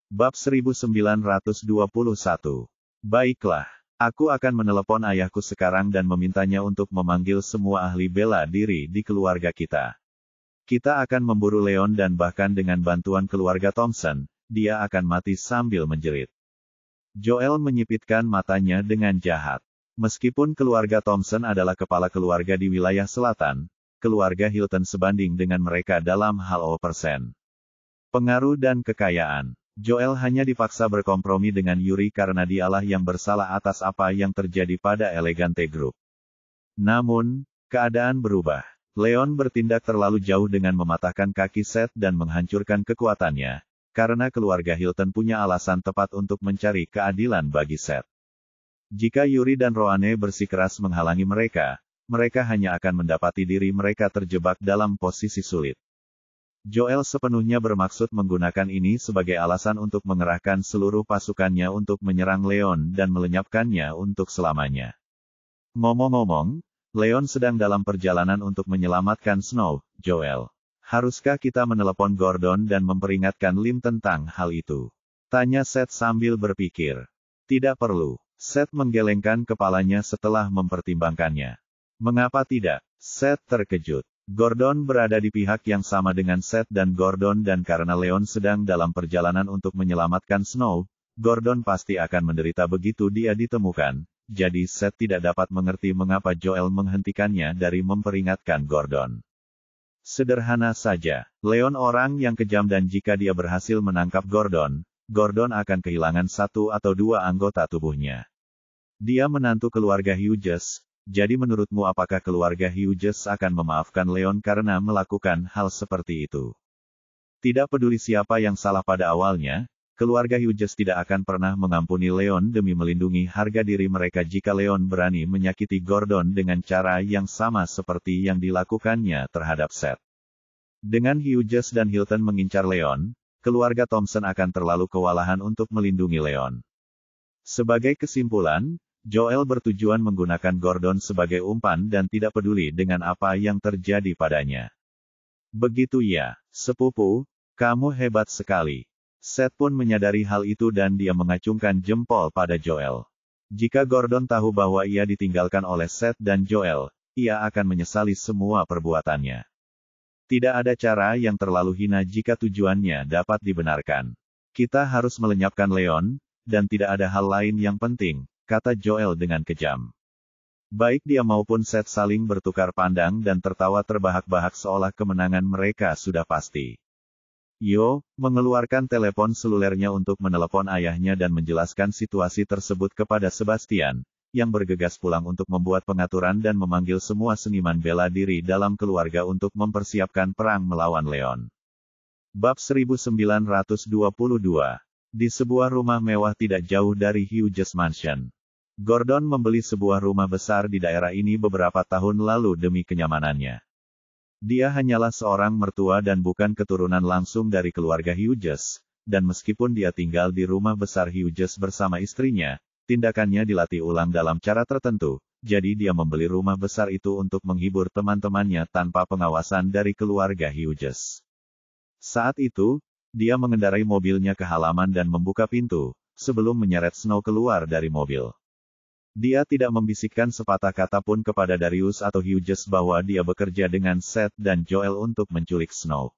Bab 1921. Baiklah, aku akan menelepon ayahku sekarang dan memintanya untuk memanggil semua ahli bela diri di keluarga kita. Kita akan memburu Leon dan bahkan dengan bantuan keluarga Thompson, dia akan mati sambil menjerit. Joel menyipitkan matanya dengan jahat. Meskipun keluarga Thompson adalah kepala keluarga di wilayah selatan, keluarga Hilton sebanding dengan mereka dalam hal pengaruh dan kekayaan. Joel hanya dipaksa berkompromi dengan Yuri karena dialah yang bersalah atas apa yang terjadi pada Elegante Group. Namun, keadaan berubah. Leon bertindak terlalu jauh dengan mematahkan kaki Seth dan menghancurkan kekuatannya, karena keluarga Hilton punya alasan tepat untuk mencari keadilan bagi Seth. Jika Yuri dan Roane bersikeras menghalangi mereka, mereka hanya akan mendapati diri mereka terjebak dalam posisi sulit. Joel sepenuhnya bermaksud menggunakan ini sebagai alasan untuk mengerahkan seluruh pasukannya untuk menyerang Leon dan melenyapkannya untuk selamanya. Ngomong-ngomong, Leon sedang dalam perjalanan untuk menyelamatkan Snow, Joel. Haruskah kita menelepon Gordon dan memperingatkan Lim tentang hal itu? Tanya Seth sambil berpikir. Tidak perlu. Seth menggelengkan kepalanya setelah mempertimbangkannya. Mengapa tidak? Seth terkejut. Gordon berada di pihak yang sama dengan Seth dan Gordon dan karena Leon sedang dalam perjalanan untuk menyelamatkan Snow, Gordon pasti akan menderita begitu dia ditemukan, jadi Seth tidak dapat mengerti mengapa Joel menghentikannya dari memperingatkan Gordon. Sederhana saja, Leon orang yang kejam dan jika dia berhasil menangkap Gordon, Gordon akan kehilangan 1 atau 2 anggota tubuhnya. Dia menantu keluarga Hughes. Jadi menurutmu apakah keluarga Hughes akan memaafkan Leon karena melakukan hal seperti itu? Tidak peduli siapa yang salah pada awalnya, keluarga Hughes tidak akan pernah mengampuni Leon demi melindungi harga diri mereka jika Leon berani menyakiti Gordon dengan cara yang sama seperti yang dilakukannya terhadap Seth. Dengan Hughes dan Hilton mengincar Leon, keluarga Thompson akan terlalu kewalahan untuk melindungi Leon. Sebagai kesimpulan, Joel bertujuan menggunakan Gordon sebagai umpan dan tidak peduli dengan apa yang terjadi padanya. Begitu ya, sepupu, kamu hebat sekali. Seth pun menyadari hal itu dan dia mengacungkan jempol pada Joel. Jika Gordon tahu bahwa ia ditinggalkan oleh Seth dan Joel, ia akan menyesali semua perbuatannya. Tidak ada cara yang terlalu hina jika tujuannya dapat dibenarkan. Kita harus melenyapkan Leon, dan tidak ada hal lain yang penting, kata Joel dengan kejam. Baik dia maupun Seth saling bertukar pandang dan tertawa terbahak-bahak seolah kemenangan mereka sudah pasti. Yo, mengeluarkan telepon selulernya untuk menelepon ayahnya dan menjelaskan situasi tersebut kepada Sebastian, yang bergegas pulang untuk membuat pengaturan dan memanggil semua seniman bela diri dalam keluarga untuk mempersiapkan perang melawan Leon. Bab 1922. Di sebuah rumah mewah tidak jauh dari Hughes Mansion. Gordon membeli sebuah rumah besar di daerah ini beberapa tahun lalu demi kenyamanannya. Dia hanyalah seorang mertua dan bukan keturunan langsung dari keluarga Hughes, dan meskipun dia tinggal di rumah besar Hughes bersama istrinya, tindakannya dilatih ulang dalam cara tertentu, jadi dia membeli rumah besar itu untuk menghibur teman-temannya tanpa pengawasan dari keluarga Hughes. Saat itu, dia mengendarai mobilnya ke halaman dan membuka pintu, sebelum menyeret Snow keluar dari mobil. Dia tidak membisikkan sepatah kata pun kepada Darius atau Hughes bahwa dia bekerja dengan Seth dan Joel untuk menculik Snow.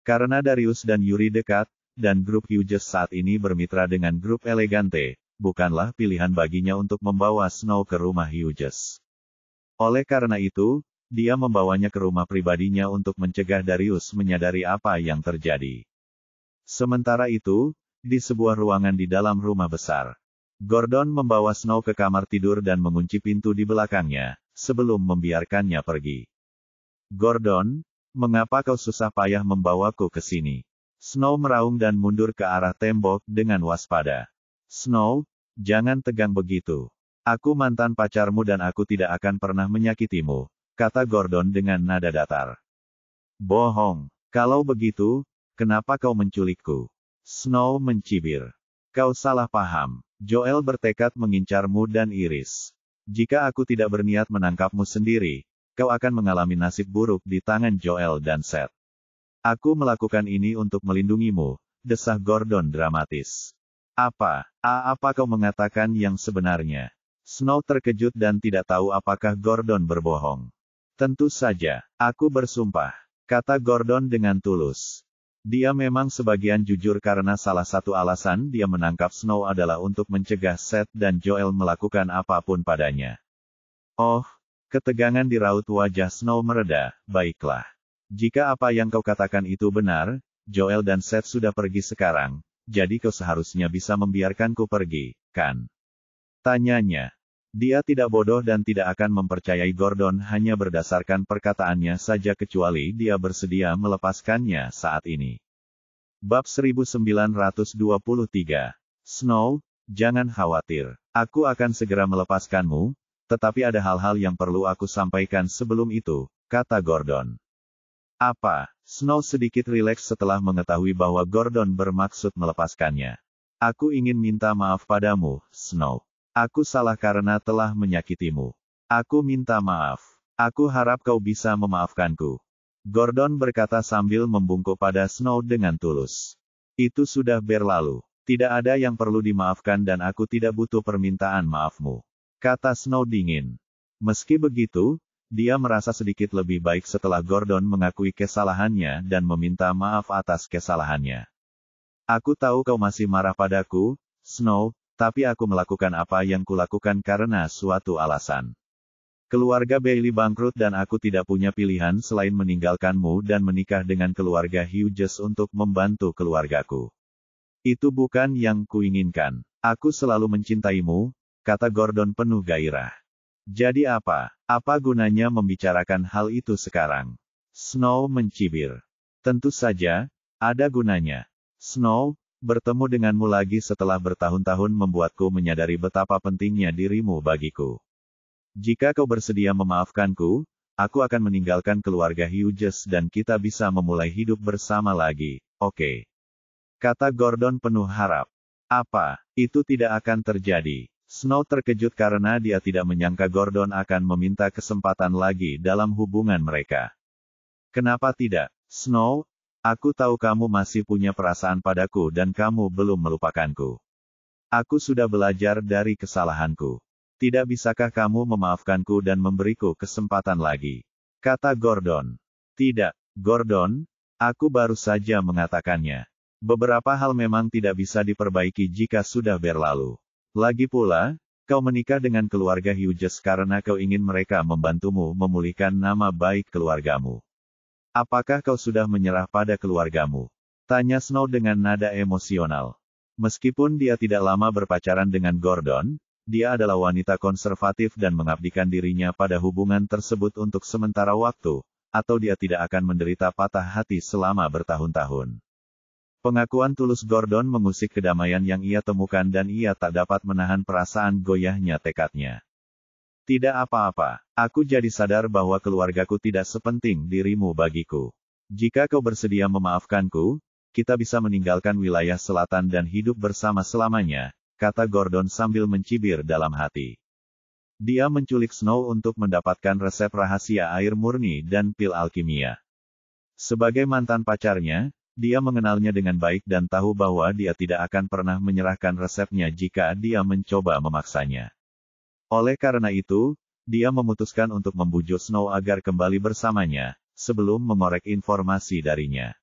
Karena Darius dan Yuri dekat, dan grup Hughes saat ini bermitra dengan grup Elegante, bukanlah pilihan baginya untuk membawa Snow ke rumah Hughes. Oleh karena itu, dia membawanya ke rumah pribadinya untuk mencegah Darius menyadari apa yang terjadi. Sementara itu, di sebuah ruangan di dalam rumah besar, Gordon membawa Snow ke kamar tidur dan mengunci pintu di belakangnya, sebelum membiarkannya pergi. Gordon, mengapa kau susah payah membawaku ke sini? Snow meraung dan mundur ke arah tembok dengan waspada. Snow, jangan tegang begitu. Aku mantan pacarmu dan aku tidak akan pernah menyakitimu, kata Gordon dengan nada datar. Bohong, kalau begitu, kenapa kau menculikku? Snow mencibir. Kau salah paham. Joel bertekad mengincarmu dan Iris. Jika aku tidak berniat menangkapmu sendiri, kau akan mengalami nasib buruk di tangan Joel dan Seth. Aku melakukan ini untuk melindungimu, desah Gordon dramatis. Apa kau mengatakan yang sebenarnya? Snow terkejut dan tidak tahu apakah Gordon berbohong. Tentu saja, aku bersumpah, kata Gordon dengan tulus. Dia memang sebagian jujur karena salah satu alasan dia menangkap Snow adalah untuk mencegah Seth dan Joel melakukan apapun padanya. Oh, ketegangan di raut wajah Snow mereda. Baiklah. Jika apa yang kau katakan itu benar, Joel dan Seth sudah pergi sekarang, jadi kau seharusnya bisa membiarkanku pergi, kan? Tanyanya. Dia tidak bodoh dan tidak akan mempercayai Gordon hanya berdasarkan perkataannya saja kecuali dia bersedia melepaskannya saat ini. Bab 1923. Snow, jangan khawatir. Aku akan segera melepaskanmu, tetapi ada hal-hal yang perlu aku sampaikan sebelum itu, kata Gordon. Apa? Snow sedikit rileks setelah mengetahui bahwa Gordon bermaksud melepaskannya. Aku ingin minta maaf padamu, Snow. Aku salah karena telah menyakitimu. Aku minta maaf. Aku harap kau bisa memaafkanku. Gordon berkata sambil membungkuk pada Snow dengan tulus. Itu sudah berlalu. Tidak ada yang perlu dimaafkan dan aku tidak butuh permintaan maafmu, kata Snow dingin. Meski begitu, dia merasa sedikit lebih baik setelah Gordon mengakui kesalahannya dan meminta maaf atas kesalahannya. Aku tahu kau masih marah padaku, Snow, tapi aku melakukan apa yang kulakukan karena suatu alasan. Keluarga Bailey bangkrut dan aku tidak punya pilihan selain meninggalkanmu dan menikah dengan keluarga Hughes untuk membantu keluargaku. Itu bukan yang kuinginkan. Aku selalu mencintaimu, kata Gordon penuh gairah. Jadi apa gunanya membicarakan hal itu sekarang? Snow mencibir. Tentu saja, ada gunanya. Snow, bertemu denganmu lagi setelah bertahun-tahun membuatku menyadari betapa pentingnya dirimu bagiku. Jika kau bersedia memaafkanku, aku akan meninggalkan keluarga Hughes dan kita bisa memulai hidup bersama lagi, oke? Kata Gordon penuh harap. Apa? Itu tidak akan terjadi. Snow terkejut karena dia tidak menyangka Gordon akan meminta kesempatan lagi dalam hubungan mereka. Kenapa tidak, Snow? Aku tahu kamu masih punya perasaan padaku dan kamu belum melupakanku. Aku sudah belajar dari kesalahanku. Tidak bisakah kamu memaafkanku dan memberiku kesempatan lagi? Kata Gordon. Tidak, Gordon, aku baru saja mengatakannya. Beberapa hal memang tidak bisa diperbaiki jika sudah berlalu. Lagi pula, kau menikah dengan keluarga Hughes karena kau ingin mereka membantumu memulihkan nama baik keluargamu. Apakah kau sudah menyerah pada keluargamu? Tanya Snow dengan nada emosional. Meskipun dia tidak lama berpacaran dengan Gordon, dia adalah wanita konservatif dan mengabdikan dirinya pada hubungan tersebut untuk sementara waktu, atau dia tidak akan menderita patah hati selama bertahun-tahun. Pengakuan tulus Gordon mengusik kedamaian yang ia temukan dan ia tak dapat menahan perasaan goyahnya tekadnya. Tidak apa-apa, aku jadi sadar bahwa keluargaku tidak sepenting dirimu bagiku. Jika kau bersedia memaafkanku, kita bisa meninggalkan wilayah selatan dan hidup bersama selamanya, kata Gordon sambil mencibir dalam hati. Dia menculik Snow untuk mendapatkan resep rahasia air murni dan pil alkimia. Sebagai mantan pacarnya, dia mengenalnya dengan baik dan tahu bahwa dia tidak akan pernah menyerahkan resepnya jika dia mencoba memaksanya. Oleh karena itu, dia memutuskan untuk membujuk Snow agar kembali bersamanya, sebelum mengorek informasi darinya.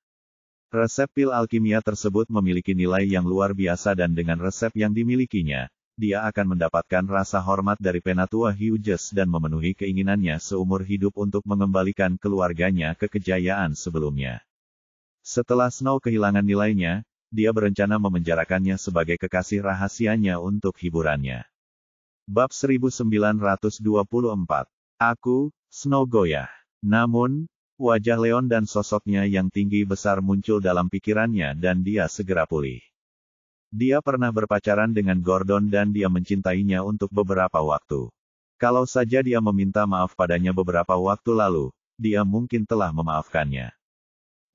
Resep pil alkimia tersebut memiliki nilai yang luar biasa dan dengan resep yang dimilikinya, dia akan mendapatkan rasa hormat dari penatua Hughes dan memenuhi keinginannya seumur hidup untuk mengembalikan keluarganya ke kejayaan sebelumnya. Setelah Snow kehilangan nilainya, dia berencana memenjarakannya sebagai kekasih rahasianya untuk hiburannya. Bab 1924. Aku, Snow goyah. Namun, wajah Leon dan sosoknya yang tinggi besar muncul dalam pikirannya dan dia segera pulih. Dia pernah berpacaran dengan Gordon dan dia mencintainya untuk beberapa waktu. Kalau saja dia meminta maaf padanya beberapa waktu lalu, dia mungkin telah memaafkannya.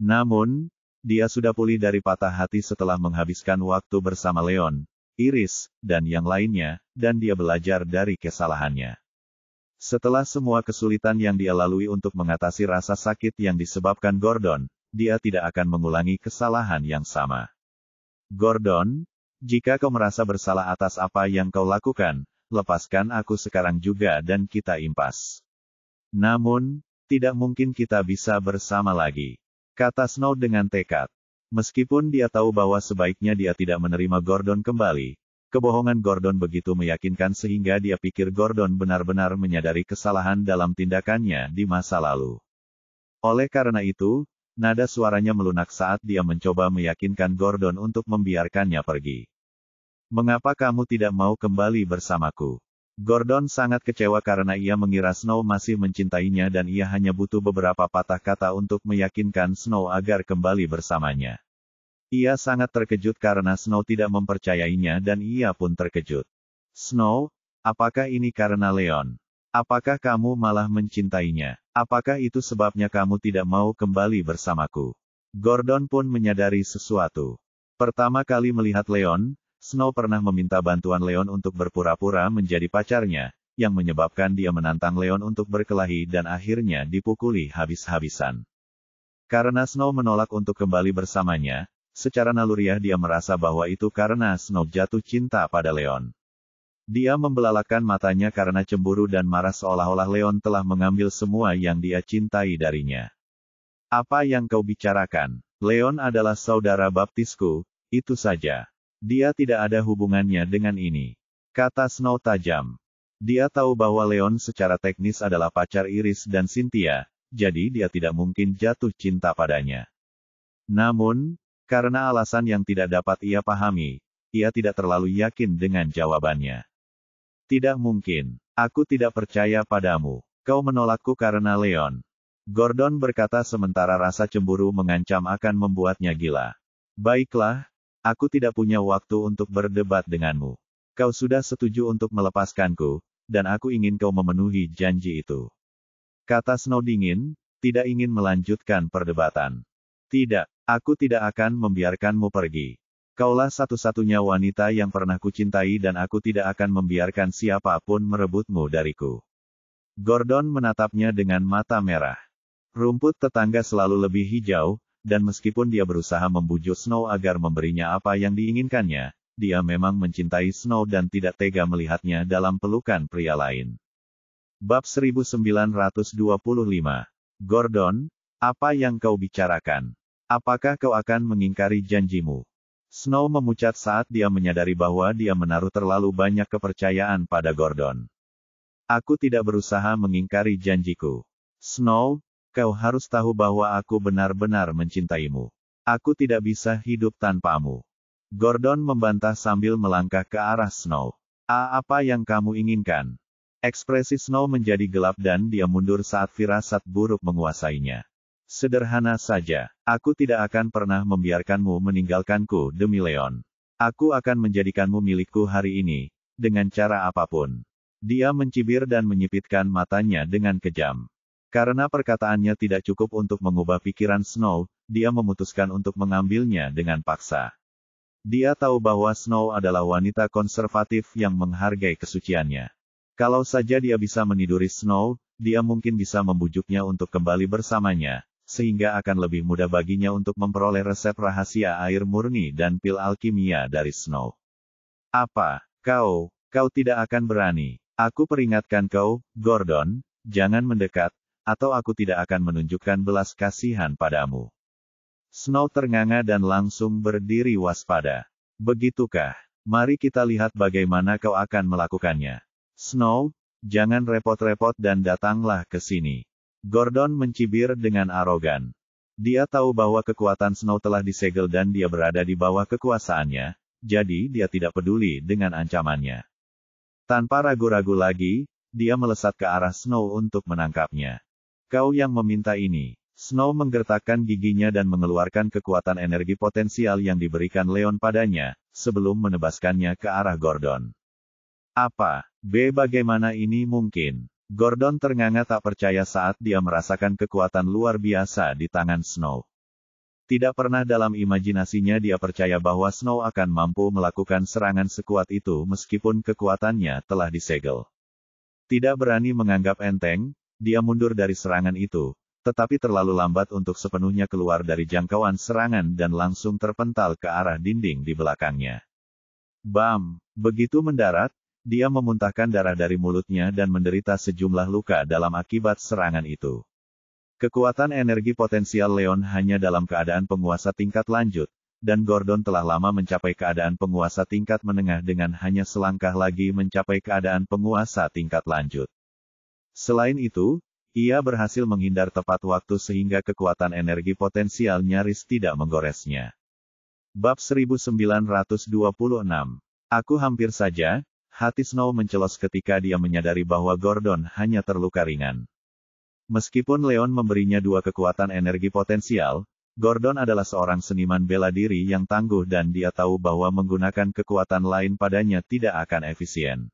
Namun, dia sudah pulih dari patah hati setelah menghabiskan waktu bersama Leon, Iris, dan yang lainnya, dan dia belajar dari kesalahannya. Setelah semua kesulitan yang dia lalui untuk mengatasi rasa sakit yang disebabkan Gordon, dia tidak akan mengulangi kesalahan yang sama. Gordon, jika kau merasa bersalah atas apa yang kau lakukan, lepaskan aku sekarang juga dan kita impas. Namun, tidak mungkin kita bisa bersama lagi, kata Snow dengan tekad. Meskipun dia tahu bahwa sebaiknya dia tidak menerima Gordon kembali, kebohongan Gordon begitu meyakinkan sehingga dia pikir Gordon benar-benar menyadari kesalahan dalam tindakannya di masa lalu. Oleh karena itu, nada suaranya melunak saat dia mencoba meyakinkan Gordon untuk membiarkannya pergi. Mengapa kamu tidak mau kembali bersamaku? Gordon sangat kecewa karena ia mengira Snow masih mencintainya dan ia hanya butuh beberapa patah kata untuk meyakinkan Snow agar kembali bersamanya. Ia sangat terkejut karena Snow tidak mempercayainya dan ia pun terkejut. Snow, apakah ini karena Leon? Apakah kamu malah mencintainya? Apakah itu sebabnya kamu tidak mau kembali bersamaku? Gordon pun menyadari sesuatu. Pertama kali melihat Leon, Snow pernah meminta bantuan Leon untuk berpura-pura menjadi pacarnya, yang menyebabkan dia menantang Leon untuk berkelahi dan akhirnya dipukuli habis-habisan. Karena Snow menolak untuk kembali bersamanya, secara naluriah dia merasa bahwa itu karena Snow jatuh cinta pada Leon. Dia membelalakan matanya karena cemburu dan marah seolah-olah Leon telah mengambil semua yang dia cintai darinya. Apa yang kau bicarakan? Leon adalah saudara baptisku, itu saja. Dia tidak ada hubungannya dengan ini, kata Snow tajam. Dia tahu bahwa Leon secara teknis adalah pacar Iris dan Cynthia, jadi dia tidak mungkin jatuh cinta padanya. Namun, karena alasan yang tidak dapat ia pahami, ia tidak terlalu yakin dengan jawabannya. Tidak mungkin. Aku tidak percaya padamu. Kau menolakku karena Leon. Gordon berkata sementara rasa cemburu mengancam akan membuatnya gila. Baiklah, aku tidak punya waktu untuk berdebat denganmu. Kau sudah setuju untuk melepaskanku, dan aku ingin kau memenuhi janji itu. Kata Snow dingin, tidak ingin melanjutkan perdebatan. Tidak, aku tidak akan membiarkanmu pergi. Kaulah satu-satunya wanita yang pernah kucintai dan aku tidak akan membiarkan siapapun merebutmu dariku. Gordon menatapnya dengan mata merah. Rumput tetangga selalu lebih hijau, dan meskipun dia berusaha membujuk Snow agar memberinya apa yang diinginkannya, dia memang mencintai Snow dan tidak tega melihatnya dalam pelukan pria lain. Bab 1925. Gordon, apa yang kau bicarakan? Apakah kau akan mengingkari janjimu? Snow memucat saat dia menyadari bahwa dia menaruh terlalu banyak kepercayaan pada Gordon. Aku tidak berusaha mengingkari janjiku. Snow, kau harus tahu bahwa aku benar-benar mencintaimu. Aku tidak bisa hidup tanpamu. Gordon membantah sambil melangkah ke arah Snow. Apa yang kamu inginkan? Ekspresi Snow menjadi gelap dan dia mundur saat firasat buruk menguasainya. Sederhana saja, aku tidak akan pernah membiarkanmu meninggalkanku demi Leon. Aku akan menjadikanmu milikku hari ini, dengan cara apapun. Dia mencibir dan menyipitkan matanya dengan kejam. Karena perkataannya tidak cukup untuk mengubah pikiran Snow, dia memutuskan untuk mengambilnya dengan paksa. Dia tahu bahwa Snow adalah wanita konservatif yang menghargai kesuciannya. Kalau saja dia bisa meniduri Snow, dia mungkin bisa membujuknya untuk kembali bersamanya, sehingga akan lebih mudah baginya untuk memperoleh resep rahasia air murni dan pil alkimia dari Snow. Apa? Kau tidak akan berani. Aku peringatkan kau, Gordon, jangan mendekat, atau aku tidak akan menunjukkan belas kasihan padamu. Snow ternganga dan langsung berdiri waspada. Begitukah? Mari kita lihat bagaimana kau akan melakukannya. Snow, jangan repot-repot dan datanglah ke sini. Gordon mencibir dengan arogan. Dia tahu bahwa kekuatan Snow telah disegel dan dia berada di bawah kekuasaannya, jadi dia tidak peduli dengan ancamannya. Tanpa ragu-ragu lagi, dia melesat ke arah Snow untuk menangkapnya. Kau yang meminta ini. Snow menggertakkan giginya dan mengeluarkan kekuatan energi potensial yang diberikan Leon padanya, sebelum menebaskannya ke arah Gordon. Apa? Bagaimana ini mungkin? Gordon ternganga tak percaya saat dia merasakan kekuatan luar biasa di tangan Snow. Tidak pernah dalam imajinasinya dia percaya bahwa Snow akan mampu melakukan serangan sekuat itu meskipun kekuatannya telah disegel. Tidak berani menganggap enteng, dia mundur dari serangan itu, tetapi terlalu lambat untuk sepenuhnya keluar dari jangkauan serangan dan langsung terpental ke arah dinding di belakangnya. Bam! Begitu mendarat, dia memuntahkan darah dari mulutnya dan menderita sejumlah luka dalam akibat serangan itu. Kekuatan energi potensial Leon hanya dalam keadaan penguasa tingkat lanjut, dan Gordon telah lama mencapai keadaan penguasa tingkat menengah dengan hanya selangkah lagi mencapai keadaan penguasa tingkat lanjut. Selain itu, ia berhasil menghindar tepat waktu sehingga kekuatan energi potensial nyaris tidak menggoresnya. Bab 1926. Aku hampir saja, hati Snow mencelos ketika dia menyadari bahwa Gordon hanya terluka ringan. Meskipun Leon memberinya 2 kekuatan energi potensial, Gordon adalah seorang seniman bela diri yang tangguh dan dia tahu bahwa menggunakan kekuatan lain padanya tidak akan efisien.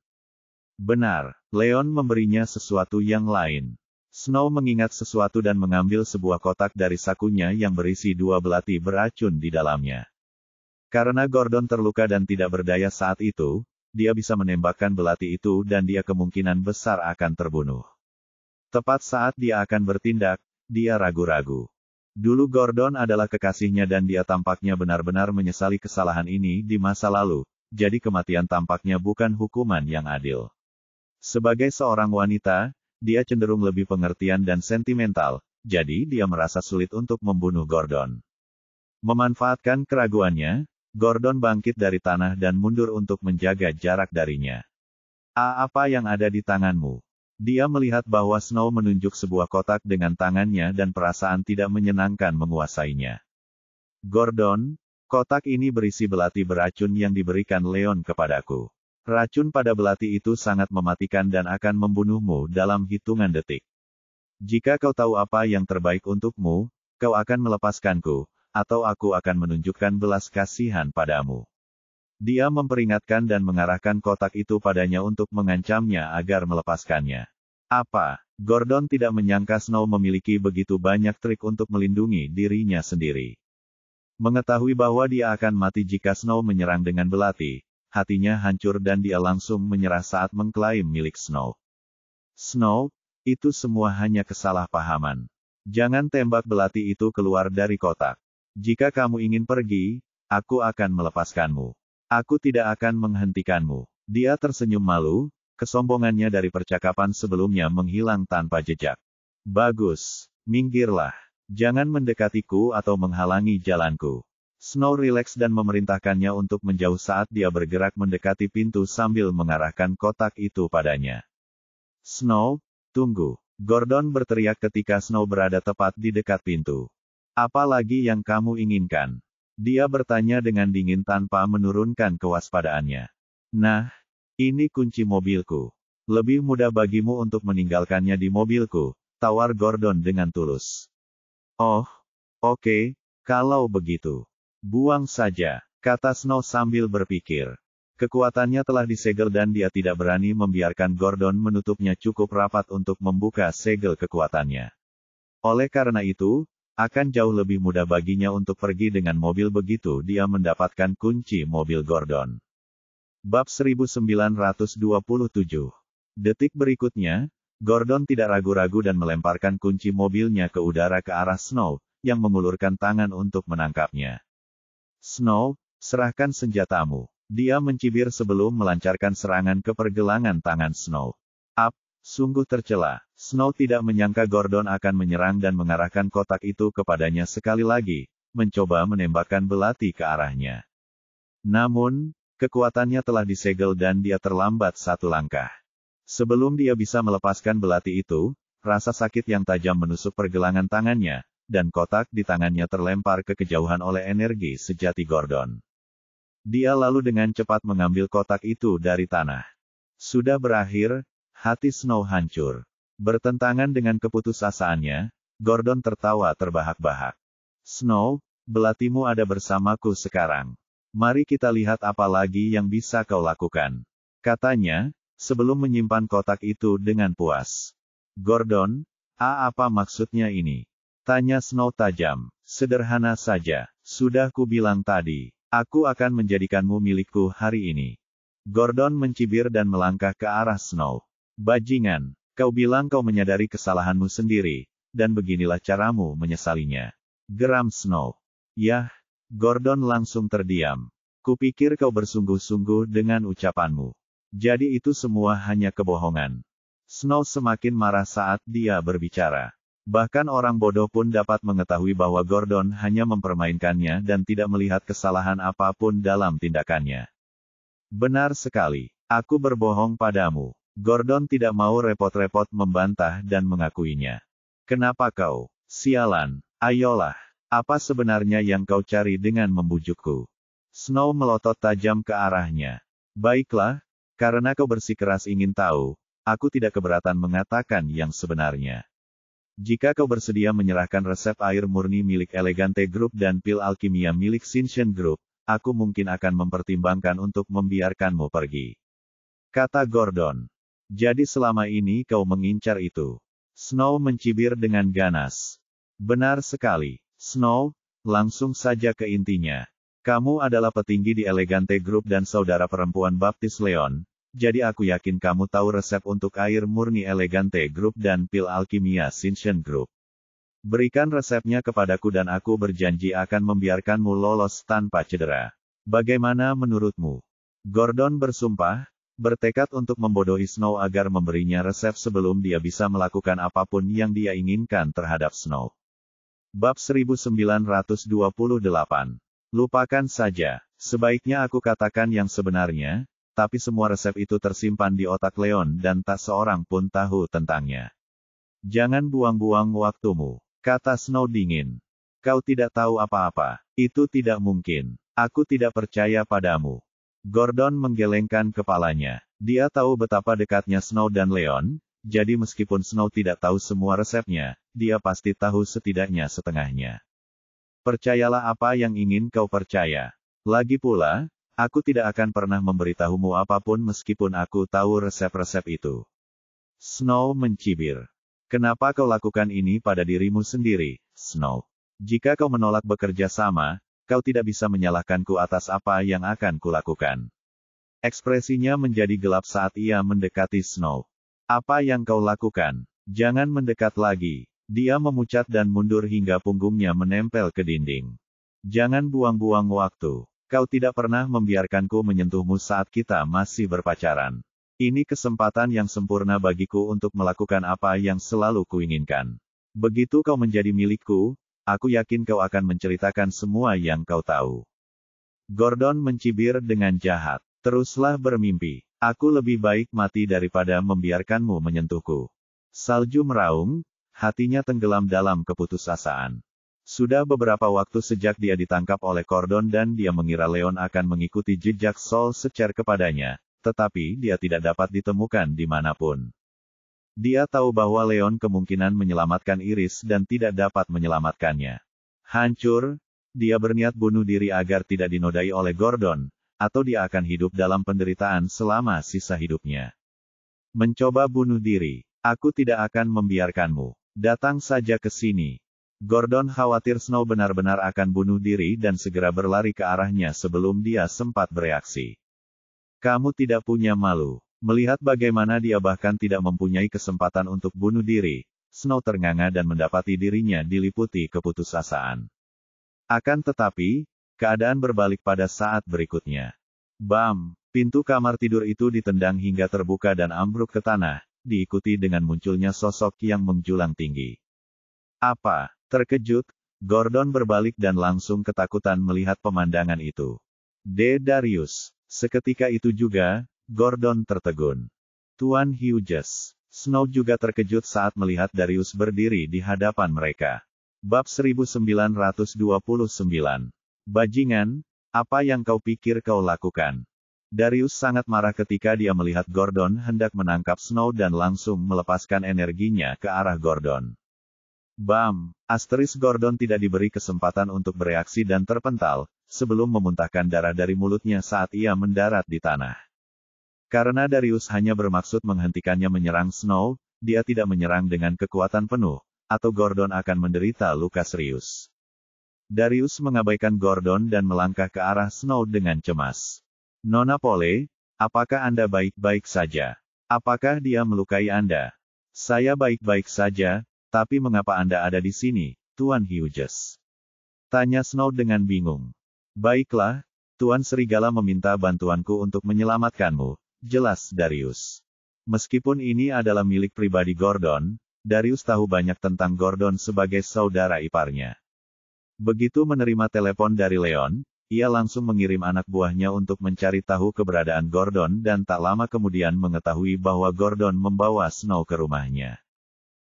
Benar, Leon memberinya sesuatu yang lain. Snow mengingat sesuatu dan mengambil sebuah kotak dari sakunya yang berisi 2 belati beracun di dalamnya. Karena Gordon terluka dan tidak berdaya saat itu, dia bisa menembakkan belati itu dan dia kemungkinan besar akan terbunuh. Tepat saat dia akan bertindak, dia ragu-ragu. Dulu Gordon adalah kekasihnya dan dia tampaknya benar-benar menyesali kesalahan ini di masa lalu, jadi kematian tampaknya bukan hukuman yang adil. Sebagai seorang wanita, dia cenderung lebih pengertian dan sentimental, jadi dia merasa sulit untuk membunuh Gordon. Memanfaatkan keraguannya, Gordon bangkit dari tanah dan mundur untuk menjaga jarak darinya. Apa yang ada di tanganmu? Dia melihat bahwa Snow menunjuk sebuah kotak dengan tangannya dan perasaan tidak menyenangkan menguasainya. Gordon, kotak ini berisi belati beracun yang diberikan Leon kepadaku. Racun pada belati itu sangat mematikan dan akan membunuhmu dalam hitungan detik. Jika kau tahu apa yang terbaik untukmu, kau akan melepaskanku, atau aku akan menunjukkan belas kasihan padamu. Dia memperingatkan dan mengarahkan kotak itu padanya untuk mengancamnya agar melepaskannya. Apa? Gordon tidak menyangka Snow memiliki begitu banyak trik untuk melindungi dirinya sendiri. Mengetahui bahwa dia akan mati jika Snow menyerang dengan belati, hatinya hancur dan dia langsung menyerah saat mengklaim milik Snow. Snow, itu semua hanya kesalahpahaman. Jangan tembak belati itu keluar dari kotak. Jika kamu ingin pergi, aku akan melepaskanmu. Aku tidak akan menghentikanmu. Dia tersenyum malu, kesombongannya dari percakapan sebelumnya menghilang tanpa jejak. Bagus, minggirlah. Jangan mendekatiku atau menghalangi jalanku. Snow rileks dan memerintahkannya untuk menjauh saat dia bergerak mendekati pintu sambil mengarahkan kotak itu padanya. Snow, tunggu. Gordon berteriak ketika Snow berada tepat di dekat pintu. Apa lagi yang kamu inginkan? Dia bertanya dengan dingin tanpa menurunkan kewaspadaannya. Nah, ini kunci mobilku. Lebih mudah bagimu untuk meninggalkannya di mobilku, tawar Gordon dengan tulus. Oh, oke, kalau begitu. Buang saja, kata Snow sambil berpikir. Kekuatannya telah disegel dan dia tidak berani membiarkan Gordon menutupnya cukup rapat untuk membuka segel kekuatannya. Oleh karena itu, akan jauh lebih mudah baginya untuk pergi dengan mobil begitu dia mendapatkan kunci mobil Gordon. Bab 1927. Detik berikutnya, Gordon tidak ragu-ragu dan melemparkan kunci mobilnya ke udara ke arah Snow, yang mengulurkan tangan untuk menangkapnya. Snow, serahkan senjatamu. Dia mencibir sebelum melancarkan serangan ke pergelangan tangan Snow. Sungguh tercela. Snow tidak menyangka Gordon akan menyerang dan mengarahkan kotak itu kepadanya sekali lagi, mencoba menembakkan belati ke arahnya. Namun, kekuatannya telah disegel dan dia terlambat satu langkah. Sebelum dia bisa melepaskan belati itu, rasa sakit yang tajam menusuk pergelangan tangannya, dan kotak di tangannya terlempar ke kejauhan oleh energi sejati Gordon. Dia lalu dengan cepat mengambil kotak itu dari tanah. Sudah berakhir. Hati Snow hancur. Bertentangan dengan keputusasaannya, Gordon tertawa terbahak-bahak. Snow, belatimu ada bersamaku sekarang. Mari kita lihat apa lagi yang bisa kau lakukan. Katanya, sebelum menyimpan kotak itu dengan puas. Gordon, apa maksudnya ini? Tanya Snow tajam. Sederhana saja, sudah kubilang tadi, aku akan menjadikanmu milikku hari ini. Gordon mencibir dan melangkah ke arah Snow. Bajingan, kau bilang kau menyadari kesalahanmu sendiri, dan beginilah caramu menyesalinya. Geram Snow. Yah, Gordon langsung terdiam. Kupikir kau bersungguh-sungguh dengan ucapanmu. Jadi itu semua hanya kebohongan. Snow semakin marah saat dia berbicara. Bahkan orang bodoh pun dapat mengetahui bahwa Gordon hanya mempermainkannya dan tidak melihat kesalahan apapun dalam tindakannya. Benar sekali. Aku berbohong padamu. Gordon tidak mau repot-repot membantah dan mengakuinya. Kenapa kau? Sialan. Ayolah. Apa sebenarnya yang kau cari dengan membujukku? Snow melotot tajam ke arahnya. Baiklah, karena kau bersikeras ingin tahu, aku tidak keberatan mengatakan yang sebenarnya. Jika kau bersedia menyerahkan resep air murni milik Elegante Group dan pil alkimia milik Shinshin Group, aku mungkin akan mempertimbangkan untuk membiarkanmu pergi. Kata Gordon. Jadi selama ini kau mengincar itu. Snow mencibir dengan ganas. Benar sekali, Snow, langsung saja ke intinya. Kamu adalah petinggi di Elegante Group dan saudara perempuan baptis Leon, jadi aku yakin kamu tahu resep untuk air murni Elegante Group dan pil alkimia Shinshin Group. Berikan resepnya kepadaku dan aku berjanji akan membiarkanmu lolos tanpa cedera. Bagaimana menurutmu? Gordon bersumpah, bertekad untuk membodohi Snow agar memberinya resep sebelum dia bisa melakukan apapun yang dia inginkan terhadap Snow. Bab 1928. Lupakan saja, sebaiknya aku katakan yang sebenarnya, tapi semua resep itu tersimpan di otak Leon dan tak seorang pun tahu tentangnya. Jangan buang-buang waktumu, kata Snow dingin. Kau tidak tahu apa-apa, itu tidak mungkin. Aku tidak percaya padamu. Gordon menggelengkan kepalanya. Dia tahu betapa dekatnya Snow dan Leon, jadi meskipun Snow tidak tahu semua resepnya, dia pasti tahu setidaknya setengahnya. Percayalah apa yang ingin kau percaya. Lagi pula, aku tidak akan pernah memberitahumu apapun meskipun aku tahu resep-resep itu. Snow mencibir. Kenapa kau lakukan ini pada dirimu sendiri, Snow? Jika kau menolak bekerja sama, kau tidak bisa menyalahkanku atas apa yang akan kulakukan. Ekspresinya menjadi gelap saat ia mendekati Snow. Apa yang kau lakukan? Jangan mendekat lagi. Dia memucat dan mundur hingga punggungnya menempel ke dinding. Jangan buang-buang waktu. Kau tidak pernah membiarkanku menyentuhmu saat kita masih berpacaran. Ini kesempatan yang sempurna bagiku untuk melakukan apa yang selalu kuinginkan. Begitu kau menjadi milikku, aku yakin kau akan menceritakan semua yang kau tahu. Gordon mencibir dengan jahat. Teruslah bermimpi. Aku lebih baik mati daripada membiarkanmu menyentuhku. Salju meraung. Hatinya tenggelam dalam keputusasaan. Sudah beberapa waktu sejak dia ditangkap oleh Gordon dan dia mengira Leon akan mengikuti jejak Soul Searcher kepadanya, tetapi dia tidak dapat ditemukan dimanapun. Dia tahu bahwa Leon kemungkinan menyelamatkan Iris dan tidak dapat menyelamatkannya. Hancur, dia berniat bunuh diri agar tidak dinodai oleh Gordon, atau dia akan hidup dalam penderitaan selama sisa hidupnya. Mencoba bunuh diri, aku tidak akan membiarkanmu. Datang saja ke sini. Gordon khawatir Snow benar-benar akan bunuh diri dan segera berlari ke arahnya sebelum dia sempat bereaksi. Kamu tidak punya malu. Melihat bagaimana dia bahkan tidak mempunyai kesempatan untuk bunuh diri, Snow ternganga dan mendapati dirinya diliputi keputusasaan. Akan tetapi, keadaan berbalik pada saat berikutnya. Bam! Pintu kamar tidur itu ditendang hingga terbuka dan ambruk ke tanah, diikuti dengan munculnya sosok yang menjulang tinggi. Apa? Terkejut, Gordon berbalik dan langsung ketakutan melihat pemandangan itu. Darius. Seketika itu juga, Gordon tertegun. Tuan Hughes. Snow juga terkejut saat melihat Darius berdiri di hadapan mereka. Bab 1929. Bajingan, apa yang kau pikir kau lakukan? Darius sangat marah ketika dia melihat Gordon hendak menangkap Snow dan langsung melepaskan energinya ke arah Gordon. Bam! Gordon tidak diberi kesempatan untuk bereaksi dan terpental, sebelum memuntahkan darah dari mulutnya saat ia mendarat di tanah. Karena Darius hanya bermaksud menghentikannya menyerang Snow, dia tidak menyerang dengan kekuatan penuh, atau Gordon akan menderita luka serius. Darius mengabaikan Gordon dan melangkah ke arah Snow dengan cemas. Nona Pole, apakah Anda baik-baik saja? Apakah dia melukai Anda? Saya baik-baik saja, Tapi mengapa Anda ada di sini, Tuan Hughes? Tanya Snow dengan bingung. Baiklah, Tuan Serigala meminta bantuanku untuk menyelamatkanmu, jelas Darius. Meskipun ini adalah milik pribadi Gordon, Darius tahu banyak tentang Gordon sebagai saudara iparnya. Begitu menerima telepon dari Leon, ia langsung mengirim anak buahnya untuk mencari tahu keberadaan Gordon dan tak lama kemudian mengetahui bahwa Gordon membawa Snow ke rumahnya.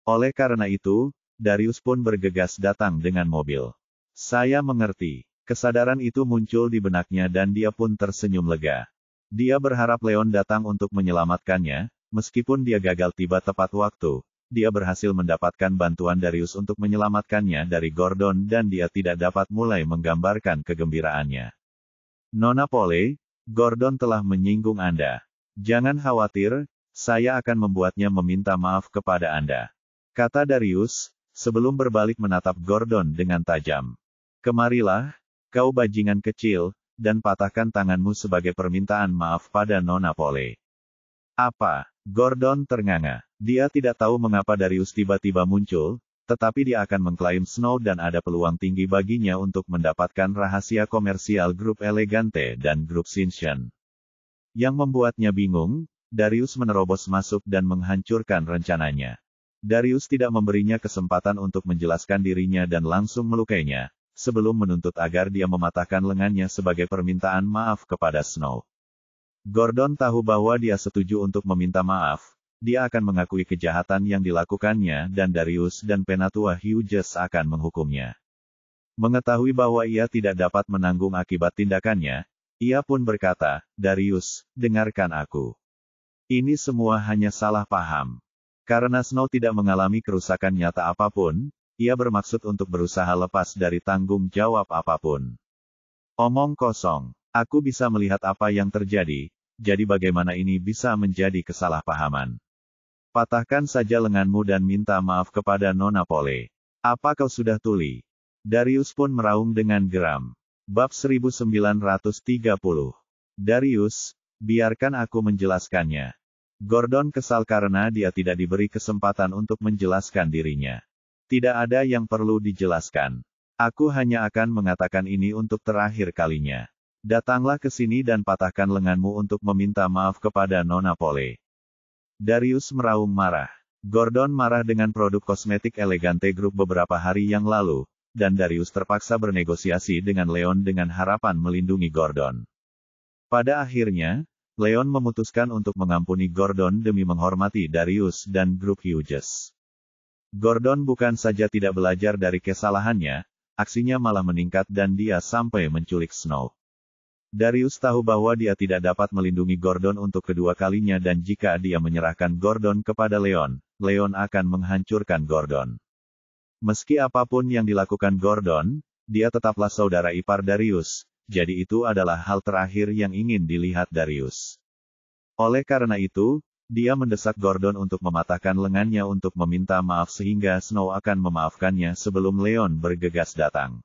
Oleh karena itu, Darius pun bergegas datang dengan mobil. Saya mengerti. Kesadaran itu muncul di benaknya dan dia pun tersenyum lega. Dia berharap Leon datang untuk menyelamatkannya, meskipun dia gagal tiba tepat waktu. Dia berhasil mendapatkan bantuan Darius untuk menyelamatkannya dari Gordon dan dia tidak dapat mulai menggambarkan kegembiraannya. Nona Pole, Gordon telah menyinggung Anda. Jangan khawatir, saya akan membuatnya meminta maaf kepada Anda. Kata Darius, sebelum berbalik menatap Gordon dengan tajam. Kemarilah, kau bajingan kecil, dan patahkan tanganmu sebagai permintaan maaf pada Nona Pole. Apa? Gordon ternganga. Dia tidak tahu mengapa Darius tiba-tiba muncul, tetapi dia akan mengklaim Snow dan ada peluang tinggi baginya untuk mendapatkan rahasia komersial grup Elegante dan grup Shinshan. Yang membuatnya bingung, Darius menerobos masuk dan menghancurkan rencananya. Darius tidak memberinya kesempatan untuk menjelaskan dirinya dan langsung melukainya, sebelum menuntut agar dia mematahkan lengannya sebagai permintaan maaf kepada Snow. Gordon tahu bahwa dia setuju untuk meminta maaf, dia akan mengakui kejahatan yang dilakukannya dan Darius dan Penatua Hughes akan menghukumnya. Mengetahui bahwa ia tidak dapat menanggung akibat tindakannya, ia pun berkata, Darius, dengarkan aku. Ini semua hanya salah paham. Karena Snow tidak mengalami kerusakan nyata apapun, ia bermaksud untuk berusaha lepas dari tanggung jawab apapun. Omong kosong. Aku bisa melihat apa yang terjadi, jadi bagaimana ini bisa menjadi kesalahpahaman. Patahkan saja lenganmu dan minta maaf kepada Nona Pole. Apa kau sudah tuli? Darius pun meraung dengan geram. Bab 1930. Darius, biarkan aku menjelaskannya. Gordon kesal karena dia tidak diberi kesempatan untuk menjelaskan dirinya. Tidak ada yang perlu dijelaskan. Aku hanya akan mengatakan ini untuk terakhir kalinya. Datanglah ke sini dan patahkan lenganmu untuk meminta maaf kepada Nona Pole. Darius meraung marah. Gordon marah dengan produk kosmetik Elegante Group beberapa hari yang lalu, dan Darius terpaksa bernegosiasi dengan Leon dengan harapan melindungi Gordon. Pada akhirnya, Leon memutuskan untuk mengampuni Gordon demi menghormati Darius dan grup Hughes. Gordon bukan saja tidak belajar dari kesalahannya, aksinya malah meningkat dan dia sampai menculik Snow. Darius tahu bahwa dia tidak dapat melindungi Gordon untuk kedua kalinya dan jika dia menyerahkan Gordon kepada Leon, Leon akan menghancurkan Gordon. Meski apapun yang dilakukan Gordon, dia tetaplah saudara ipar Darius, jadi itu adalah hal terakhir yang ingin dilihat Darius. Oleh karena itu, dia mendesak Gordon untuk mematahkan lengannya untuk meminta maaf sehingga Snow akan memaafkannya sebelum Leon bergegas datang.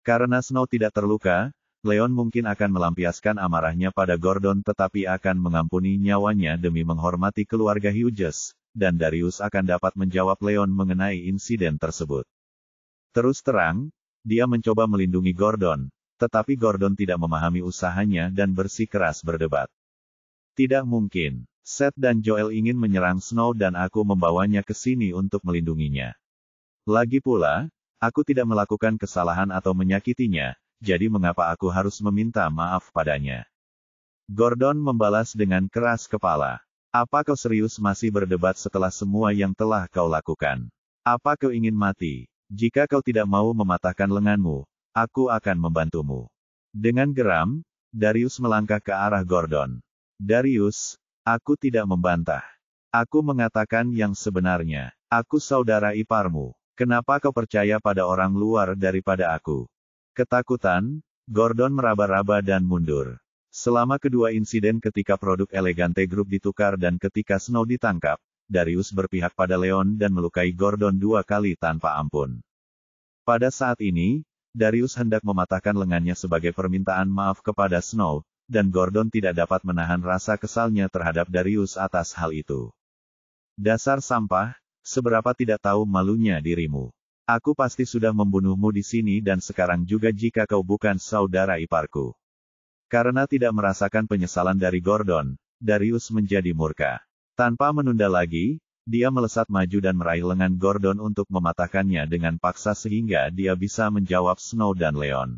Karena Snow tidak terluka, Leon mungkin akan melampiaskan amarahnya pada Gordon tetapi akan mengampuni nyawanya demi menghormati keluarga Hughes, dan Darius akan dapat menjawab Leon mengenai insiden tersebut. Terus terang, dia mencoba melindungi Gordon, tetapi Gordon tidak memahami usahanya dan bersikeras berdebat. Tidak mungkin. Seth dan Joel ingin menyerang Snow dan aku membawanya ke sini untuk melindunginya. Lagi pula, aku tidak melakukan kesalahan atau menyakitinya, jadi mengapa aku harus meminta maaf padanya? Gordon membalas dengan keras kepala. Apa kau serius masih berdebat setelah semua yang telah kau lakukan? Apa kau ingin mati? Jika kau tidak mau mematahkan lenganmu, aku akan membantumu. Dengan geram, Darius melangkah ke arah Gordon. Darius, aku tidak membantah. Aku mengatakan yang sebenarnya. Aku saudara iparmu. Kenapa kau percaya pada orang luar daripada aku? Ketakutan, Gordon meraba-raba dan mundur. Selama kedua insiden ketika produk Elegante Group ditukar dan ketika Snow ditangkap, Darius berpihak pada Leon dan melukai Gordon 2 kali tanpa ampun. Pada saat ini, Darius hendak mematahkan lengannya sebagai permintaan maaf kepada Snow, dan Gordon tidak dapat menahan rasa kesalnya terhadap Darius atas hal itu. Dasar sampah, Seberapa tidak tahu malunya dirimu. Aku pasti sudah membunuhmu di sini dan sekarang juga jika kau bukan saudara iparku. Karena tidak merasakan penyesalan dari Gordon, Darius menjadi murka. Tanpa menunda lagi, dia melesat maju dan meraih lengan Gordon untuk mematahkannya dengan paksa sehingga dia bisa menjawab Snow dan Leon.